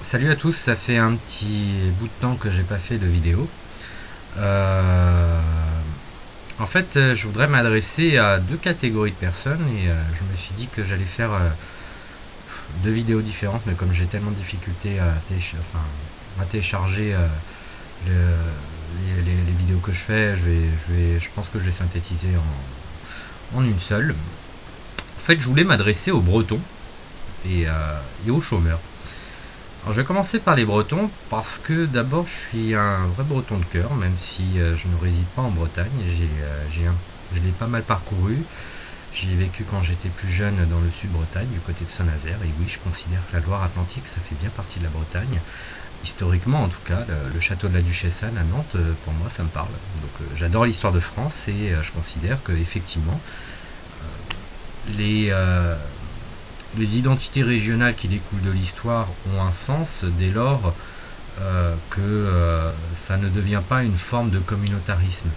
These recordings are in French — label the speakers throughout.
Speaker 1: Salut à tous, ça fait un petit bout de temps que j'ai pas fait de vidéo. Euh, je voudrais m'adresser à deux catégories de personnes et je me suis dit que j'allais faire deux vidéos différentes, mais comme j'ai tellement de difficultés à télécharger les vidéos que je fais, je pense que je vais synthétiser en une seule. En fait, je voulais m'adresser aux Bretons et aux chômeurs. Alors, je vais commencer par les Bretons parce que d'abord je suis un vrai Breton de cœur, même si je ne réside pas en Bretagne. Je l'ai pas mal parcouru. J'y ai vécu quand j'étais plus jeune dans le sud-Bretagne, du côté de Saint-Nazaire. Et oui, je considère que la Loire-Atlantique, ça fait bien partie de la Bretagne. Historiquement, en tout cas, le château de la Duchesse Anne à Nantes, pour moi, ça me parle. Donc, j'adore l'histoire de France et je considère que effectivement, les, euh, les identités régionales qui découlent de l'histoire ont un sens dès lors que ça ne devient pas une forme de communautarisme.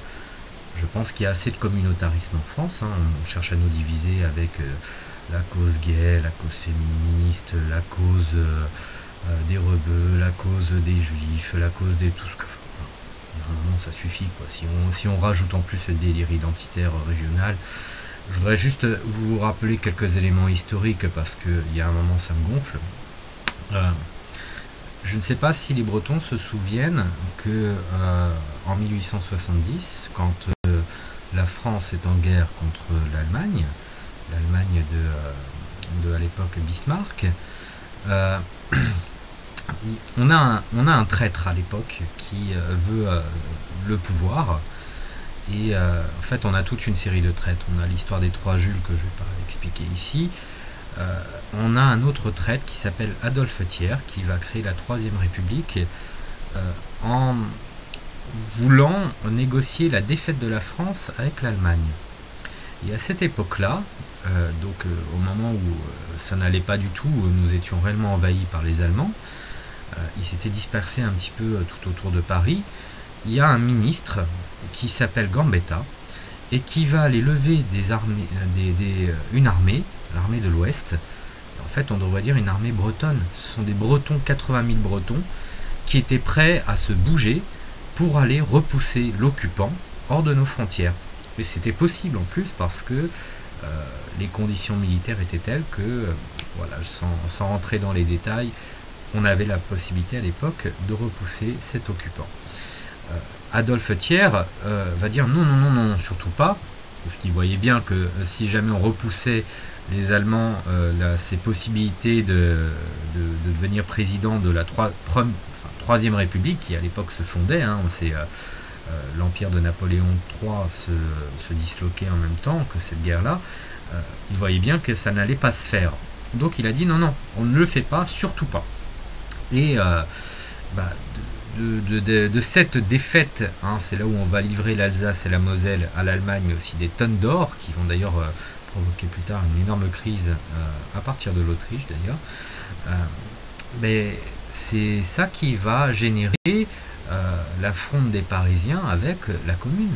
Speaker 1: Je pense qu'il y a assez de communautarisme en France. On cherche à nous diviser avec la cause gay, la cause féministe, la cause des rebeux, la cause des juifs, la cause des tout ce que... Non, ça suffit, quoi. Si on rajoute en plus le délire identitaire régional, je voudrais juste vous rappeler quelques éléments historiques parce qu'il y a un moment ça me gonfle. Je ne sais pas si les Bretons se souviennent que en 1870, quand la France est en guerre contre l'Allemagne de à l'époque Bismarck, euh, on a un traître à l'époque qui veut le pouvoir. Et en fait, on a toute une série de traîtres. On a l'histoire des trois Jules que je ne vais pas expliquer ici. On a un autre traître qui s'appelle Adolphe Thiers, qui va créer la Troisième République en voulant négocier la défaite de la France avec l'Allemagne. Et à cette époque-là, au moment où ça n'allait pas du tout, où nous étions réellement envahis par les Allemands, ils s'étaient dispersés un petit peu tout autour de Paris. Il y a un ministre qui s'appelle Gambetta et qui va aller lever une armée, l'armée de l'Ouest. En fait, on devrait dire une armée bretonne. Ce sont des Bretons, 80 000 Bretons, qui étaient prêts à se bouger pour aller repousser l'occupant hors de nos frontières. Et c'était possible en plus parce que les conditions militaires étaient telles que, voilà, sans rentrer dans les détails, on avait la possibilité à l'époque de repousser cet occupant. Adolphe Thiers va dire non, surtout pas, parce qu'il voyait bien que si jamais on repoussait les Allemands, ces possibilités de devenir président de la Troisième République, qui à l'époque se fondait, l'empire de Napoléon III se disloquait en même temps que cette guerre-là, il voyait bien que ça n'allait pas se faire. Donc il a dit non, on ne le fait pas, surtout pas. Et de cette défaite, c'est là où on va livrer l'Alsace et la Moselle à l'Allemagne, mais aussi des tonnes d'or, qui vont d'ailleurs provoquer plus tard une énorme crise à partir de l'Autriche d'ailleurs. Mais c'est ça qui va générer la fronde des Parisiens avec la Commune.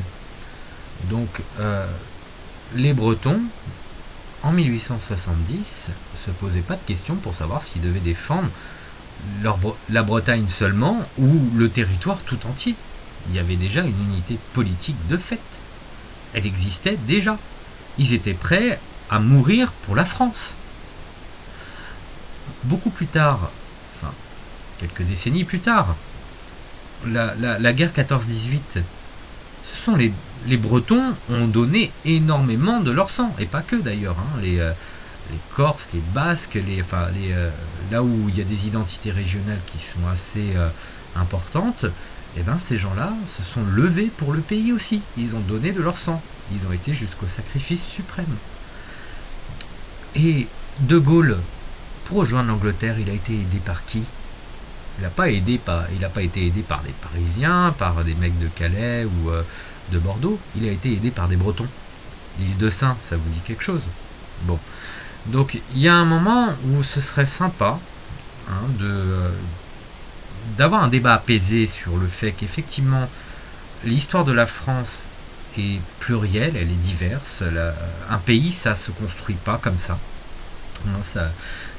Speaker 1: Donc les Bretons, en 1870, se posaient pas de questions pour savoir s'ils devaient défendre la Bretagne seulement ou le territoire tout entier. Il y avait déjà une unité politique de fait. Elle existait déjà. Ils étaient prêts à mourir pour la France. Beaucoup plus tard, enfin quelques décennies plus tard, la guerre 14-18, ce sont les Bretons ont donné énormément de leur sang, et pas que d'ailleurs, les Corses, les Basques, là où il y a des identités régionales qui sont assez importantes, et ces gens-là se sont levés pour le pays aussi. Ils ont donné de leur sang. Ils ont été jusqu'au sacrifice suprême. Et De Gaulle, pour rejoindre l'Angleterre, il a été aidé par qui? Il n'a pas été aidé par des Parisiens, par des mecs de Calais ou de Bordeaux. Il a été aidé par des Bretons. L'île de Saint, ça vous dit quelque chose? Bon. Donc il y a un moment où ce serait sympa d'avoir un débat apaisé sur le fait qu'effectivement l'histoire de la France est plurielle, elle est diverse. Un pays, ça se construit pas comme ça. Hein,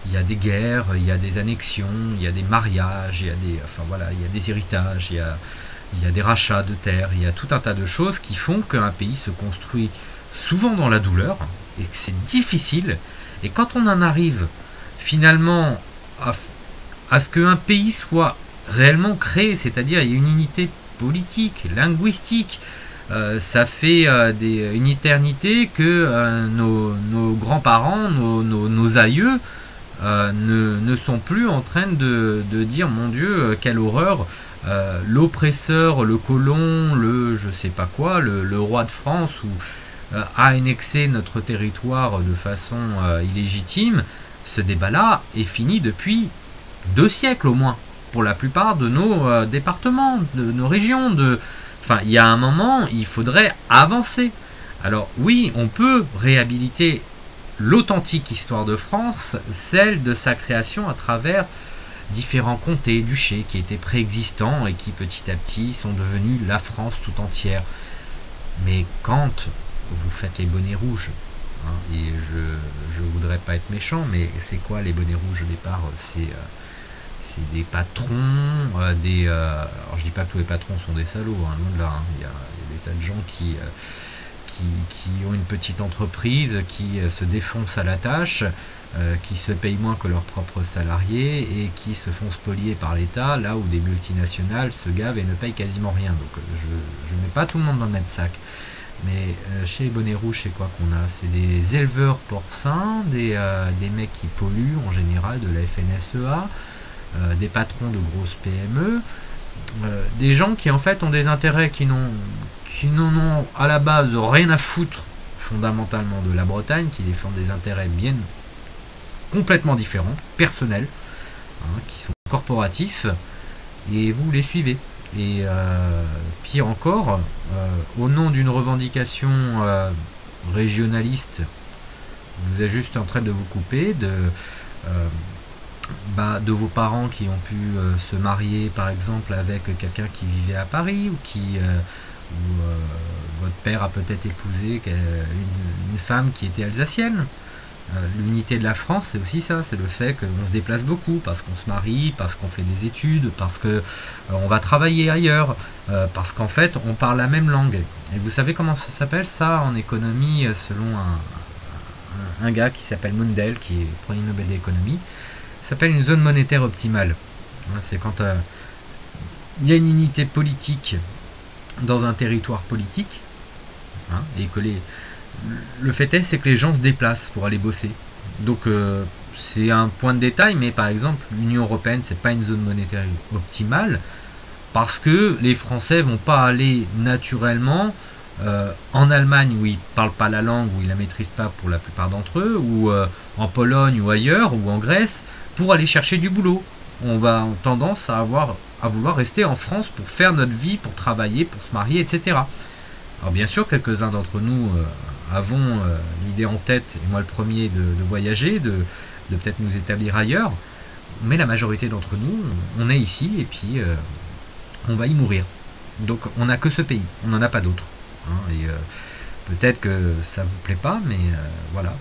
Speaker 1: il y a des guerres, il y a des annexions, il y a des mariages, il y a des, enfin voilà, il y a des héritages, il y a des rachats de terres, il y a tout un tas de choses qui font qu'un pays se construit souvent dans la douleur et que c'est difficile. Et quand on en arrive finalement à ce qu'un pays soit réellement créé, c'est-à-dire il y a une unité politique, linguistique, ça fait une éternité que nos grands-parents, nos aïeux ne sont plus en train de dire mon Dieu, quelle horreur, l'oppresseur, le colon, le je sais pas quoi, le roi de France a annexé notre territoire de façon illégitime. Ce débat-là est fini depuis 2 siècles au moins, pour la plupart de nos départements, de nos régions. Enfin, il y a un moment, il faudrait avancer. Alors oui, on peut réhabiliter l'authentique histoire de France, celle de sa création à travers différents comtés, duchés qui étaient préexistants et qui petit à petit sont devenus la France tout entière. Mais quand vous faites les bonnets rouges, hein, et je voudrais pas être méchant, mais c'est quoi les bonnets rouges au départ? C'est des patrons, alors je dis pas que tous les patrons sont des salauds, hein, loin de là, hein. Il y a des tas de gens qui ont une petite entreprise, qui se défoncent à la tâche, qui se payent moins que leurs propres salariés et qui se font spolier par l'État, là où des multinationales se gavent et ne payent quasiment rien. Donc je ne mets pas tout le monde dans le même sac. Mais chez les bonnets rouges, c'est quoi qu'on a? C'est des éleveurs porcins, des mecs qui polluent en général, de la FNSEA, des patrons de grosses PME, des gens qui en fait ont des intérêts qui n'en ont à la base rien à foutre fondamentalement de la Bretagne, qui défendent des intérêts bien complètement différents, personnels, hein, qui sont corporatifs, et vous les suivez. Et pire encore, au nom d'une revendication régionaliste, vous êtes juste en train de vous couper de vos parents qui ont pu se marier par exemple avec quelqu'un qui vivait à Paris, ou votre père a peut-être épousé une femme qui était alsacienne. L'unité de la France, c'est aussi ça, c'est le fait qu'on se déplace beaucoup, parce qu'on se marie, parce qu'on fait des études, parce qu'on va travailler ailleurs, parce qu'en fait on parle la même langue. Et vous savez comment ça s'appelle ça en économie, selon un gars qui s'appelle Mundell, qui est premier Nobel d'économie, ça s'appelle une zone monétaire optimale. C'est quand il y a une unité politique dans un territoire politique, hein, et que le fait est, c'est que les gens se déplacent pour aller bosser. Donc c'est un point de détail, mais par exemple, l'Union européenne, c'est pas une zone monétaire optimale, parce que les Français vont pas aller naturellement en Allemagne, où ils parlent pas la langue, où ils la maîtrisent pas pour la plupart d'entre eux, ou en Pologne ou ailleurs, ou en Grèce, pour aller chercher du boulot. On va en tendance à vouloir rester en France pour faire notre vie, pour travailler, pour se marier, etc. Alors bien sûr, quelques-uns d'entre nous avons l'idée en tête, et moi le premier, de voyager, de peut-être nous établir ailleurs, mais la majorité d'entre nous, on est ici, et puis on va y mourir. Donc on n'a que ce pays, on n'en a pas d'autre. Hein, et peut-être que ça vous plaît pas, mais voilà,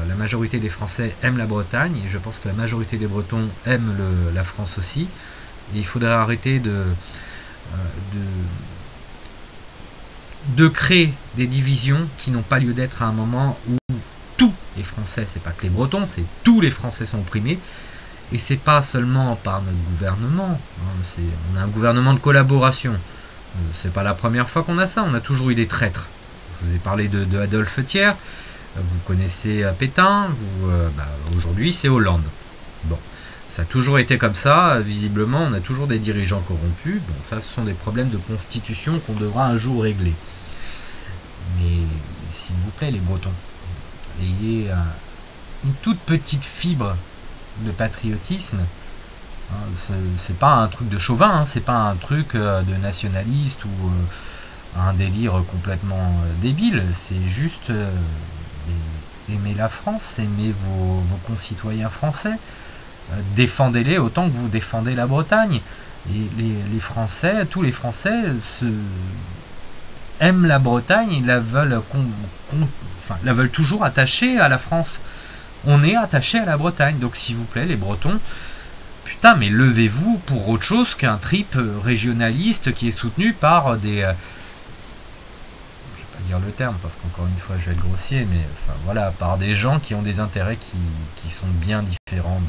Speaker 1: la majorité des Français aiment la Bretagne, et je pense que la majorité des Bretons aiment la France aussi, et il faudrait arrêter de créer des divisions qui n'ont pas lieu d'être à un moment où tous les Français, c'est pas que les Bretons, c'est tous les Français sont opprimés, et c'est pas seulement par notre gouvernement, hein, on a un gouvernement de collaboration. C'est pas la première fois qu'on a ça, on a toujours eu des traîtres. Je vous ai parlé de Adolphe Thiers, vous connaissez Pétain, aujourd'hui c'est Hollande. Bon, ça a toujours été comme ça, visiblement on a toujours des dirigeants corrompus. Bon, ça ce sont des problèmes de constitution qu'on devra un jour régler. Mais s'il vous plaît les Bretons, ayez une toute petite fibre de patriotisme. C'est pas un truc de chauvin, hein, c'est pas un truc de nationaliste ou un délire complètement débile, c'est juste aimer la France, aimer vos concitoyens français, défendez-les autant que vous défendez la Bretagne. Et les Français, tous les Français aiment la Bretagne et la veulent toujours attachée à la France. on est attaché à la Bretagne. Donc s'il vous plaît, les Bretons, putain, mais levez-vous pour autre chose qu'un trip régionaliste qui est soutenu par des... je vais pas dire le terme, parce qu'encore une fois, je vais être grossier, mais enfin, voilà, par des gens qui ont des intérêts qui sont bien différents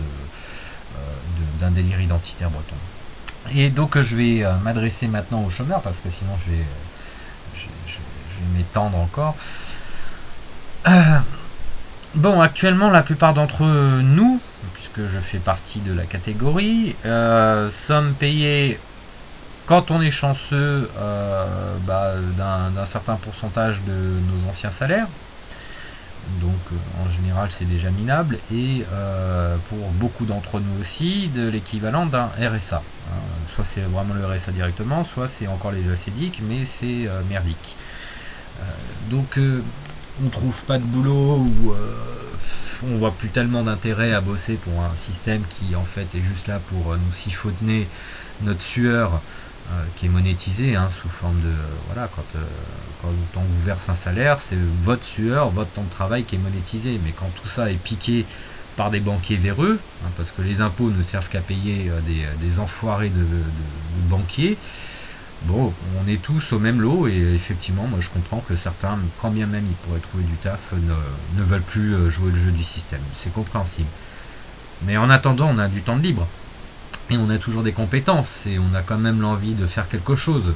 Speaker 1: d'un délire identitaire breton. Et donc je vais m'adresser maintenant aux chômeurs, parce que sinon je vais m'étendre encore. Bon, actuellement, la plupart d'entre nous, puisque je fais partie de la catégorie, sommes payés, quand on est chanceux, d'un certain pourcentage de nos anciens salaires. Donc en général c'est déjà minable, et pour beaucoup d'entre nous aussi de l'équivalent d'un RSA. Soit c'est vraiment le RSA directement, soit c'est encore les ACDIC, mais c'est merdique. Donc on trouve pas de boulot, ou on voit plus tellement d'intérêt à bosser pour un système qui en fait est juste là pour nous siphonner notre sueur, qui est monétisée sous forme de voilà, quand on vous verse un salaire, c'est votre sueur, votre temps de travail qui est monétisé. Mais quand tout ça est piqué par des banquiers véreux, parce que les impôts ne servent qu'à payer des enfoirés de banquiers, bon, on est tous au même lot. Et effectivement, moi je comprends que certains, quand bien même ils pourraient trouver du taf, ne veulent plus jouer le jeu du système. C'est compréhensible. Mais en attendant, on a du temps de libre. Et on a toujours des compétences, et on a quand même l'envie de faire quelque chose.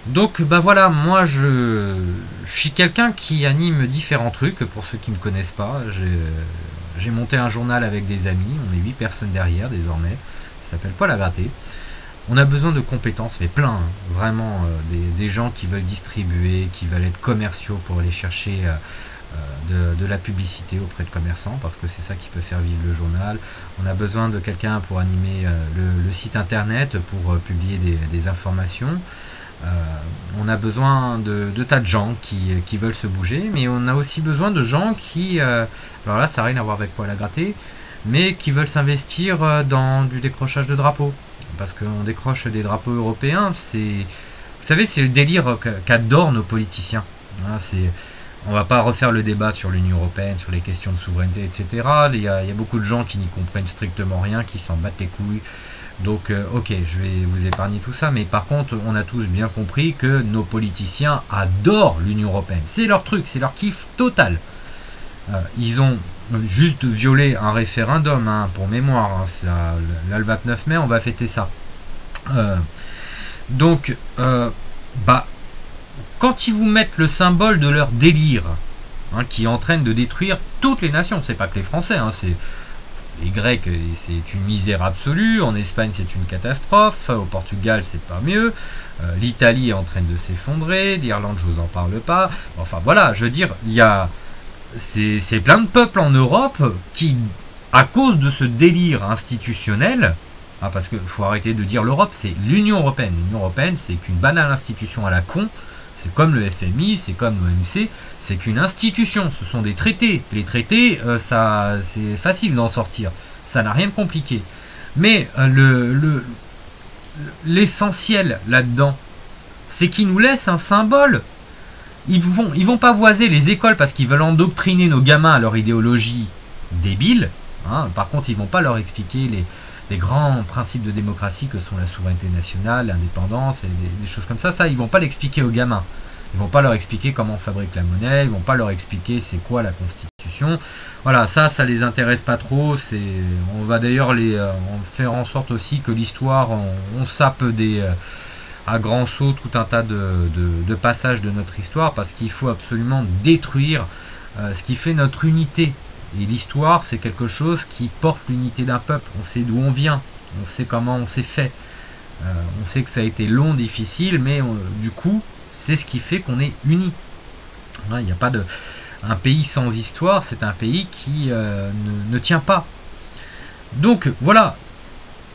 Speaker 1: Donc bah voilà, moi je suis quelqu'un qui anime différents trucs. Pour ceux qui ne me connaissent pas, j'ai monté un journal avec des amis, on est 8 personnes derrière désormais, ça s'appelle Poil à gratter. On a besoin de compétences, mais plein, vraiment, des gens qui veulent distribuer, qui veulent être commerciaux pour aller chercher de la publicité auprès de commerçants, parce que c'est ça qui peut faire vivre le journal. On a besoin de quelqu'un pour animer le site internet, pour publier des informations. On a besoin de tas de gens qui veulent se bouger, mais on a aussi besoin de gens qui, alors là ça n'a rien à voir avec Poil à gratter, mais qui veulent s'investir dans du décrochage de drapeaux, parce qu'on décroche des drapeaux européens. Vous savez, c'est le délire qu'adorent nos politiciens. On va pas refaire le débat sur l'Union européenne, sur les questions de souveraineté, etc. Il y a beaucoup de gens qui n'y comprennent strictement rien, qui s'en battent les couilles. Donc, ok, je vais vous épargner tout ça, mais par contre, on a tous bien compris que nos politiciens adorent l'Union européenne. C'est leur truc, c'est leur kiff total. Ils ont juste violé un référendum, pour mémoire. Là, le 29 mai, on va fêter ça. Quand ils vous mettent le symbole de leur délire, qui entraîne de détruire toutes les nations, c'est pas que les Français, c'est les Grecs, c'est une misère absolue, en Espagne c'est une catastrophe, au Portugal c'est pas mieux, l'Italie est en train de s'effondrer, l'Irlande je vous en parle pas, enfin voilà, je veux dire, c'est plein de peuples en Europe qui, à cause de ce délire institutionnel, parce qu'il faut arrêter de dire l'Europe, c'est l'Union européenne. L'Union européenne, c'est qu'une banale institution à la con. C'est comme le FMI, c'est comme l'OMC, c'est qu'une institution, ce sont des traités. Les traités, c'est facile d'en sortir, ça n'a rien de compliqué. Mais l'essentiel là-dedans, c'est qu'ils nous laissent un symbole. Ils vont pas voiser les écoles parce qu'ils veulent endoctriner nos gamins à leur idéologie débile. Par contre, ils vont pas leur expliquer les grands principes de démocratie que sont la souveraineté nationale, l'indépendance et des choses comme ça. Ça, ils vont pas l'expliquer aux gamins. Ils vont pas leur expliquer comment on fabrique la monnaie. Ils vont pas leur expliquer c'est quoi la Constitution. Voilà, ça les intéresse pas trop. On va d'ailleurs faire en sorte aussi que l'histoire, on sape à grands sauts tout un tas de passages de notre histoire, parce qu'il faut absolument détruire ce qui fait notre unité. Et l'histoire, c'est quelque chose qui porte l'unité d'un peuple. On sait d'où on vient, on sait comment on s'est fait. On sait que ça a été long, difficile, mais du coup, c'est ce qui fait qu'on est unis. Il n'y a pas un pays sans histoire, c'est un pays qui ne tient pas. Donc voilà,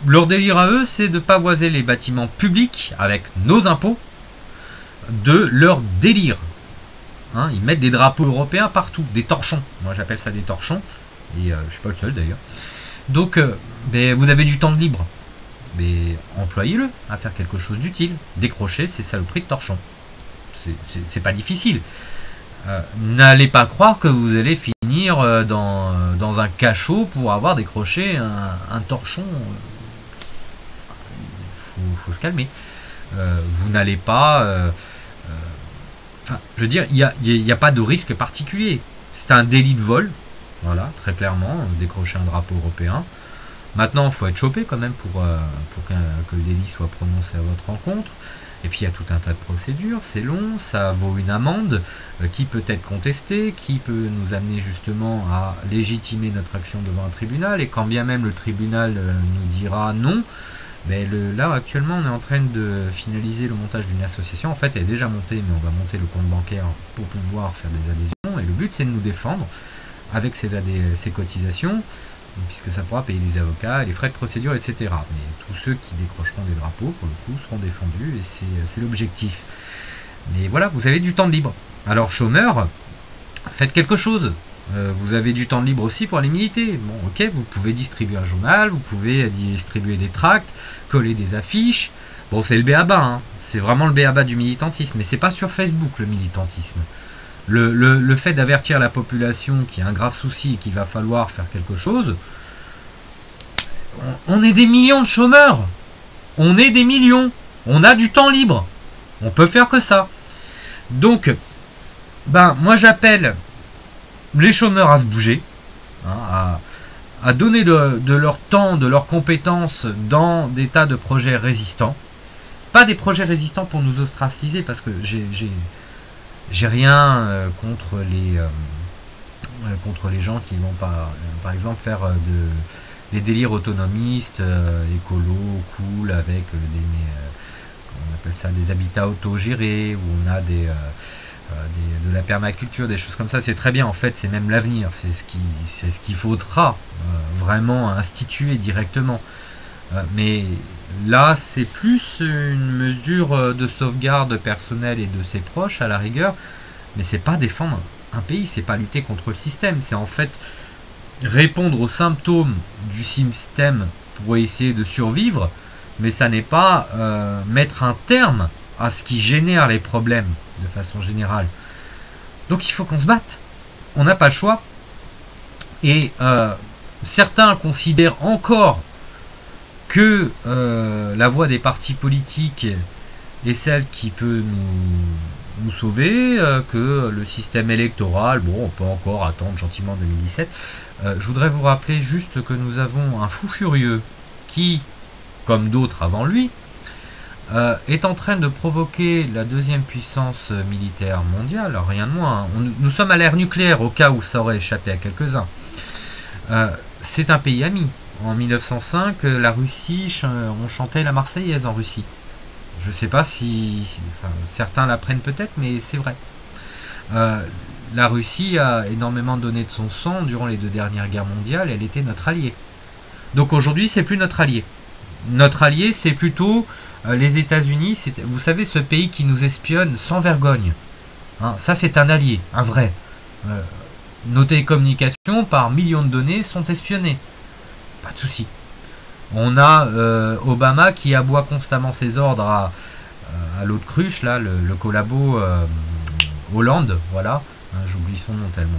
Speaker 1: leur délire à eux, c'est de pavoiser les bâtiments publics avec nos impôts de leur délire. Ils mettent des drapeaux européens partout, des torchons. Moi j'appelle ça des torchons, et je suis pas le seul d'ailleurs. Donc vous avez du temps de libre, mais employez-le à faire quelque chose d'utile. Décrochez ces saloperies de torchons. C'est pas difficile. n'allez pas croire que vous allez finir dans un cachot pour avoir décroché un torchon. Faut se calmer. Vous n'allez pas... je veux dire, il n'y a pas de risque particulier. C'est un délit de vol, voilà, très clairement, décrocher un drapeau européen. Maintenant, il faut être chopé quand même pour que le délit soit prononcé à votre encontre. Et puis il y a tout un tas de procédures, c'est long, ça vaut une amende qui peut être contestée, qui peut nous amener justement à légitimer notre action devant un tribunal. Et quand bien même le tribunal nous dira non, mais là actuellement on est en train de finaliser le montage d'une association. En fait elle est déjà montée, mais on va monter le compte bancaire pour pouvoir faire des adhésions. Et le but c'est de nous défendre avec ces cotisations, puisque ça pourra payer les avocats, les frais de procédure, etc. Mais tous ceux qui décrocheront des drapeaux, pour le coup, seront défendus, et c'est l'objectif. Mais voilà, vous avez du temps de libre. Alors, chômeurs, faites quelque chose. Vous avez du temps de libre aussi pour aller militer. Bon, ok, vous pouvez distribuer un journal, vous pouvez distribuer des tracts, coller des affiches. Bon, c'est le b.a.-ba, hein. C'est vraiment le b.a.-ba du militantisme, mais c'est pas sur Facebook, le militantisme. Le fait d'avertir la population qu'il y a un grave souci et qu'il va falloir faire quelque chose, on est des millions de chômeurs, on est des millions, on a du temps libre, on peut faire que ça. Donc, moi j'appelle les chômeurs à se bouger, hein, à donner de leur temps, de leurs compétences dans des tas de projets résistants. Pas des projets résistants pour nous ostraciser, parce que j'ai rien contre les gens qui vont par exemple faire des délires autonomistes, écolo, cool, avec on appelle ça des habitats autogérés, où on a de la permaculture, des choses comme ça. C'est très bien, en fait, c'est même l'avenir, c'est ce qu'il faudra vraiment instituer directement. Mais là, c'est plus une mesure de sauvegarde personnelle et de ses proches, à la rigueur, mais c'est pas défendre un pays, c'est pas lutter contre le système, c'est en fait répondre aux symptômes du système pour essayer de survivre, mais ça n'est pas mettre un terme à ce qui génère les problèmes de façon générale. Donc il faut qu'on se batte, on n'a pas le choix, et certains considèrent encore que la voie des partis politiques est celle qui peut nous sauver, que le système électoral, bon, on peut encore attendre gentiment 2017. Je voudrais vous rappeler juste que nous avons un fou furieux qui, comme d'autres avant lui, est en train de provoquer la deuxième puissance militaire mondiale, rien de moins. Hein. Nous sommes à l'ère nucléaire, au cas où ça aurait échappé à quelques-uns. C'est un pays ami. En 1905, la Russie, on chantait la Marseillaise en Russie. Je ne sais pas si... Enfin, certains l'apprennent peut-être, mais c'est vrai. La Russie a énormément donné de son sang durant les 2 dernières guerres mondiales. Elle était notre allié. Donc aujourd'hui, c'est plus notre allié. Notre allié, c'est plutôt les États-Unis. Vous savez, ce pays qui nous espionne sans vergogne. Hein, ça, c'est un allié, un vrai. Nos télécommunications, par millions de données, sont espionnées. Pas de souci. On a Obama qui aboie constamment ses ordres à l'autre cruche, là, le collabo Hollande, voilà. Hein, j'oublie son nom tellement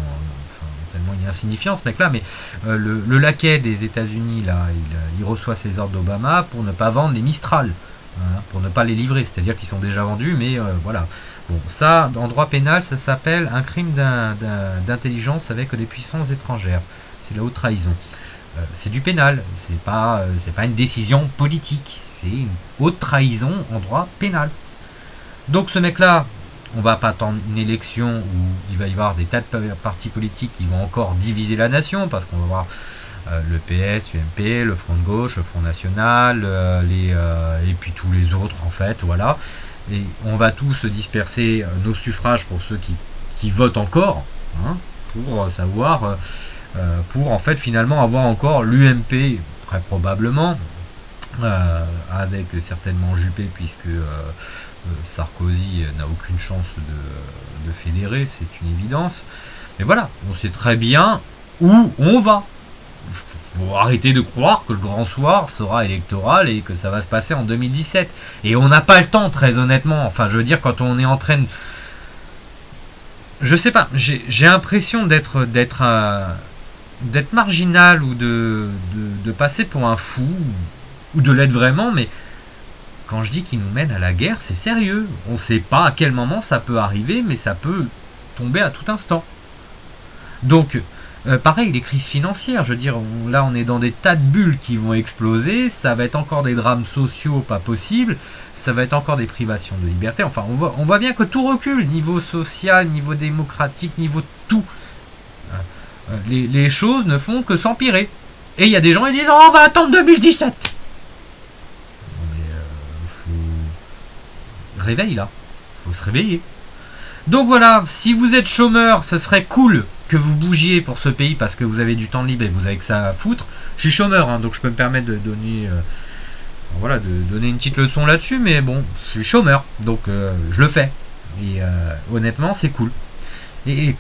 Speaker 1: il est insignifiant ce mec-là, mais le laquais des États-Unis, là, il reçoit ses ordres d'Obama pour ne pas vendre les Mistral, hein, pour ne pas les livrer, c'est-à-dire qu'ils sont déjà vendus, mais voilà. Bon, ça, en droit pénal, ça s'appelle un crime d'intelligence avec des puissances étrangères. C'est la haute trahison. C'est du pénal, c'est pas une décision politique, c'est une haute trahison en droit pénal. Donc ce mec-là, on va pas attendre une élection où il va y avoir des tas de partis politiques qui vont encore diviser la nation, parce qu'on va voir le PS, l'UMP, le Front de gauche, le Front National, et puis tous les autres en fait, voilà. Et on va tous disperser nos suffrages pour ceux qui votent encore, hein, pour savoir... pour en fait finalement avoir encore l'UMP très probablement avec certainement Juppé, puisque Sarkozy n'a aucune chance de fédérer, c'est une évidence. Mais voilà, on sait très bien où on va. Il faut arrêter de croire que le grand soir sera électoral et que ça va se passer en 2017. Et on n'a pas le temps, très honnêtement. Enfin, je veux dire, quand on est en train de... je sais pas, j'ai l'impression d'être marginal ou de passer pour un fou ou de l'être vraiment, mais quand je dis qu'ils nous mènent à la guerre, c'est sérieux. On ne sait pas à quel moment ça peut arriver, mais ça peut tomber à tout instant. Donc, pareil, les crises financières, je veux dire, là on est dans des tas de bulles qui vont exploser, ça va être encore des drames sociaux pas possibles, ça va être encore des privations de liberté, enfin on voit bien que tout recule, niveau social, niveau démocratique, niveau tout. Les choses ne font que s'empirer. Et il y a des gens qui disent oh, on va attendre 2017. Non mais faut... Réveille là, faut se réveiller. Donc voilà, si vous êtes chômeur, ce serait cool que vous bougiez pour ce pays parce que vous avez du temps libre et vous avez que ça à foutre. Je suis chômeur, hein, donc je peux me permettre de donner, voilà, de donner une petite leçon là-dessus, mais bon, je suis chômeur, donc je le fais. Et honnêtement, c'est cool. Et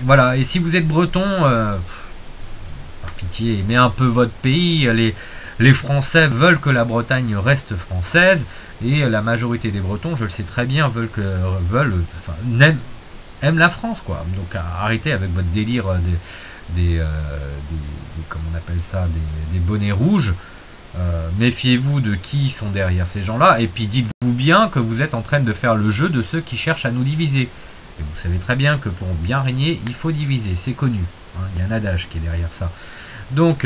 Speaker 1: voilà, et si vous êtes breton, par pitié, aimez un peu votre pays. Les Français veulent que la Bretagne reste française, et la majorité des Bretons, je le sais très bien, aiment la France, quoi. Donc arrêtez avec votre délire comment on appelle ça, des bonnets rouges. Méfiez-vous de qui sont derrière ces gens-là, et puis dites-vous bien que vous êtes en train de faire le jeu de ceux qui cherchent à nous diviser. Et vous savez très bien que pour bien régner, il faut diviser, c'est connu. Hein, il y a un adage qui est derrière ça. Donc,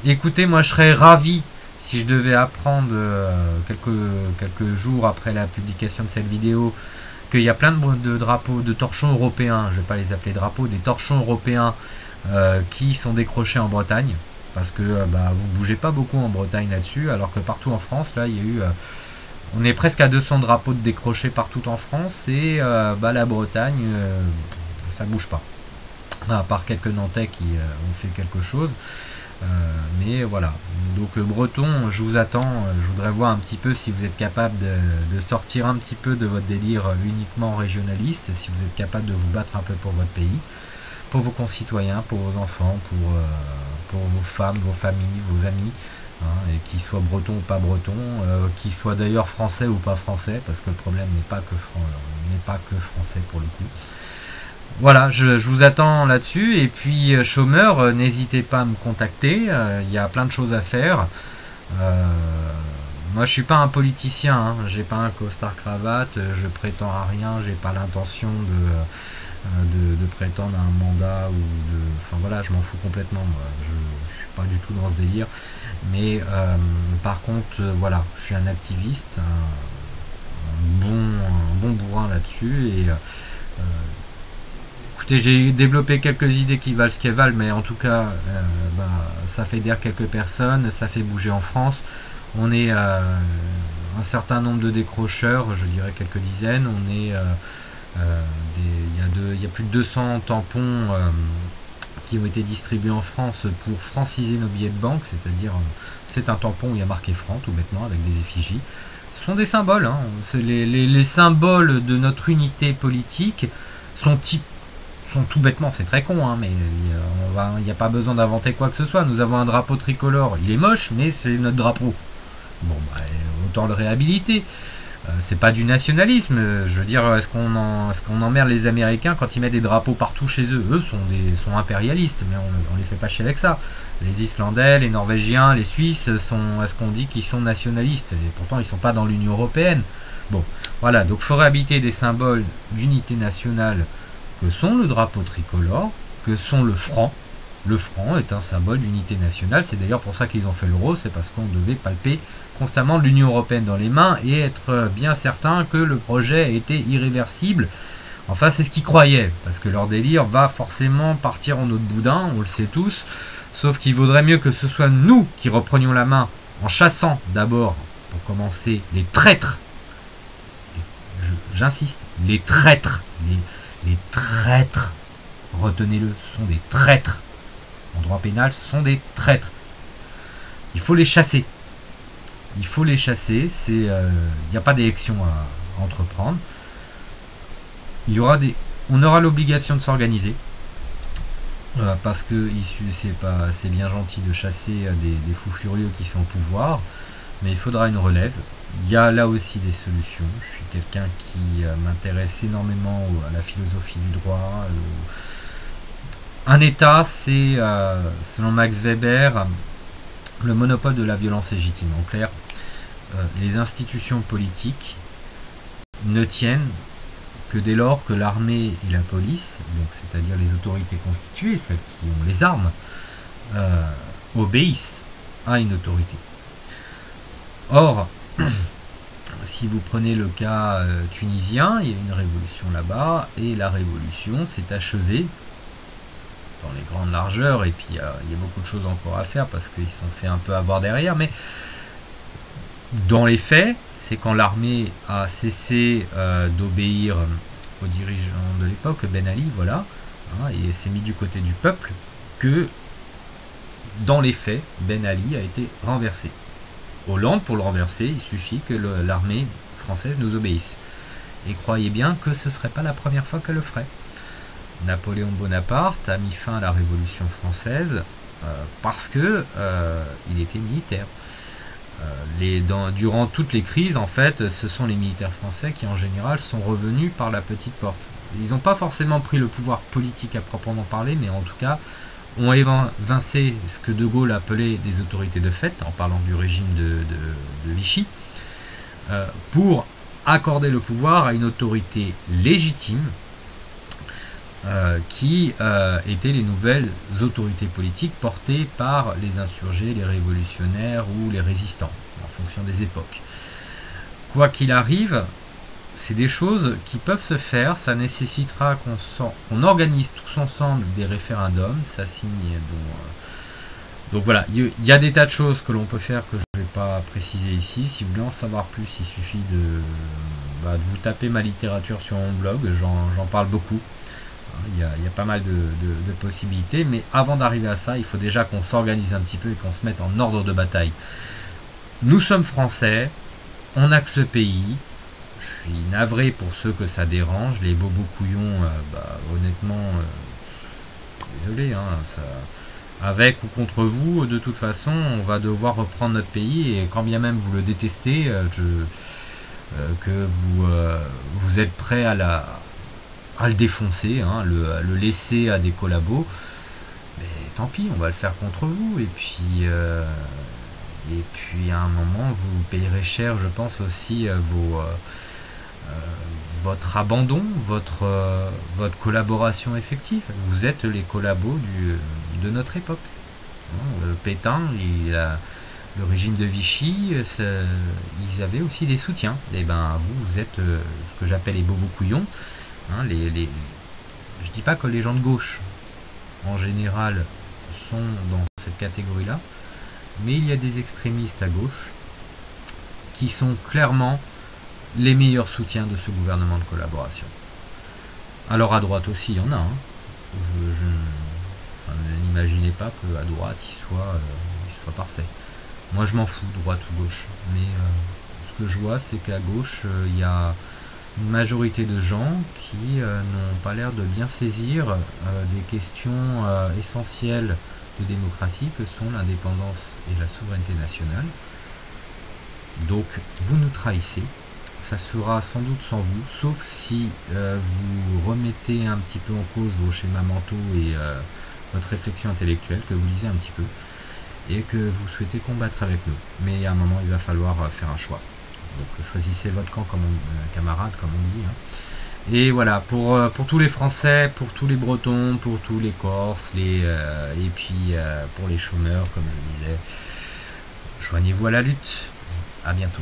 Speaker 1: écoutez, moi je serais ravi si je devais apprendre quelques jours après la publication de cette vidéo qu'il y a plein de drapeaux, de torchons européens, je ne vais pas les appeler drapeaux, des torchons européens qui sont décrochés en Bretagne. Parce que vous bougez pas beaucoup en Bretagne là-dessus, alors que partout en France, là, il y a eu... on est presque à 200 drapeaux de décrochés partout en France, et la Bretagne, ça bouge pas. À part quelques Nantais qui ont fait quelque chose. Mais voilà. Donc breton, je vous attends. Je voudrais voir un petit peu si vous êtes capable de sortir un petit peu de votre délire uniquement régionaliste, si vous êtes capable de vous battre un peu pour votre pays, pour vos concitoyens, pour vos enfants, pour vos femmes, vos familles, vos amis. Hein, et qu'ils soient bretons ou pas bretons, qu'ils soient d'ailleurs français ou pas français, parce que le problème n'est pas que français pour le coup. Voilà, je vous attends là-dessus, et puis chômeur, n'hésitez pas à me contacter, il y a plein de choses à faire. Moi je suis pas un politicien, hein, j'ai pas un costard cravate, je prétends à rien, j'ai pas l'intention de prétendre à un mandat ou de... Enfin voilà, je m'en fous complètement, moi. Je suis pas du tout dans ce délire. Mais par contre, voilà, je suis un activiste, un bon bourrin là-dessus. Et écoutez, j'ai développé quelques idées qui valent ce qu'elles valent, mais en tout cas, ça fait dire quelques personnes, ça fait bouger en France. On est un certain nombre de décrocheurs, je dirais quelques dizaines. On est il y a plus de 200 tampons qui ont été distribués en France pour franciser nos billets de banque, c'est-à-dire c'est un tampon où il y a marqué franc tout bêtement avec des effigies. Ce sont des symboles, hein. Les symboles de notre unité politique sont tout bêtement, c'est très con, hein, mais il n'y a pas besoin d'inventer quoi que ce soit. Nous avons un drapeau tricolore, il est moche, mais c'est notre drapeau. Bon, autant le réhabiliter. C'est pas du nationalisme, je veux dire, est-ce qu'on emmerde les Américains quand ils mettent des drapeaux partout chez eux? Eux sont impérialistes, mais on les fait pas chier avec ça. Les Islandais, les Norvégiens, les Suisses est-ce qu'on dit qu'ils sont nationalistes? Et pourtant ils sont pas dans l'Union Européenne. Bon, voilà, donc il faut réhabiliter des symboles d'unité nationale que sont le drapeau tricolore, que sont le franc. Le franc est un symbole d'unité nationale, c'est d'ailleurs pour ça qu'ils ont fait l'euro, c'est parce qu'on devait palper constamment l'Union Européenne dans les mains et être bien certain que le projet était irréversible. Enfin, c'est ce qu'ils croyaient, parce que leur délire va forcément partir en autre boudin, on le sait tous, sauf qu'il vaudrait mieux que ce soit nous qui reprenions la main en chassant d'abord, pour commencer, les traîtres. J'insiste, les traîtres, les traîtres, retenez-le, ce sont des traîtres. En droit pénal, ce sont des traîtres. Il faut les chasser. Il faut les chasser. Il n'y a pas d'élection à entreprendre. On aura l'obligation de s'organiser. Parce que c'est bien gentil de chasser des fous furieux qui sont au pouvoir. mais il faudra une relève. Il y a là aussi des solutions. Je suis quelqu'un qui m'intéresse énormément à la philosophie du droit. Un État, c'est, selon Max Weber, le monopole de la violence légitime. En clair, les institutions politiques ne tiennent que dès lors que l'armée et la police, donc c'est-à-dire les autorités constituées, celles qui ont les armes, obéissent à une autorité. Or, si vous prenez le cas tunisien, il y a une révolution là-bas, et la révolution s'est achevée dans les grandes largeurs, et puis il y a beaucoup de choses encore à faire parce qu'ils se sont fait un peu avoir derrière, mais dans les faits, c'est quand l'armée a cessé d'obéir aux dirigeants de l'époque, Ben Ali, voilà, hein, et s'est mis du côté du peuple, que dans les faits, Ben Ali a été renversé. Hollande, pour le renverser, il suffit que l'armée française nous obéisse. Et croyez bien que ce ne serait pas la première fois qu'elle le ferait. Napoléon Bonaparte a mis fin à la Révolution française parce que il était militaire. Durant toutes les crises, en fait, ce sont les militaires français qui, en général, sont revenus par la petite porte. Ils n'ont pas forcément pris le pouvoir politique à proprement parler, mais en tout cas, ont évincé ce que De Gaulle appelait des autorités de fait, en parlant du régime de Vichy, pour accorder le pouvoir à une autorité légitime, qui étaient les nouvelles autorités politiques portées par les insurgés, les révolutionnaires ou les résistants, en fonction des époques. Quoi qu'il arrive, c'est des choses qui peuvent se faire, ça nécessitera qu'on organise tous ensemble des référendums, ça signe. Donc voilà, il y a des tas de choses que l'on peut faire que je ne vais pas préciser ici. Si vous voulez en savoir plus, il suffit de vous taper ma littérature sur mon blog, j'en parle beaucoup. Il y a pas mal de possibilités, mais avant d'arriver à ça, il faut déjà qu'on s'organise un petit peu et qu'on se mette en ordre de bataille. Nous sommes français, on n'a que ce pays. Je suis navré pour ceux que ça dérange, les bobos couillons, honnêtement, désolé, hein, ça, avec ou contre vous, de toute façon, on va devoir reprendre notre pays, et quand bien même vous le détestez, que vous êtes prêt à le défoncer, hein, le laisser à des collabos, mais tant pis, on va le faire contre vous, et puis à un moment, vous payerez cher, je pense aussi, votre abandon, votre collaboration effective. Vous êtes les collabos de notre époque. Pétain, le régime de Vichy, ils avaient aussi des soutiens. Et ben vous êtes ce que j'appelle les bobos couillons. Hein, je dis pas que les gens de gauche, en général, sont dans cette catégorie-là, mais il y a des extrémistes à gauche qui sont clairement les meilleurs soutiens de ce gouvernement de collaboration. Alors à droite aussi, il y en a. Hein. N'imaginez pas qu'à droite, il soit parfait. Moi, je m'en fous, droite ou gauche. Mais ce que je vois, c'est qu'à gauche, il y a une majorité de gens qui n'ont pas l'air de bien saisir des questions essentielles de démocratie que sont l'indépendance et la souveraineté nationale. Donc, vous nous trahissez. Ça se fera sans doute sans vous, sauf si vous remettez un petit peu en cause vos schémas mentaux et votre réflexion intellectuelle, que vous lisez un petit peu, et que vous souhaitez combattre avec nous. Mais à un moment, il va falloir faire un choix. Donc choisissez votre camp, comme camarade, comme on dit. Hein. Et voilà, pour tous les Français, pour tous les Bretons, pour tous les Corses, et puis pour les chômeurs, comme je disais, joignez-vous à la lutte. À bientôt.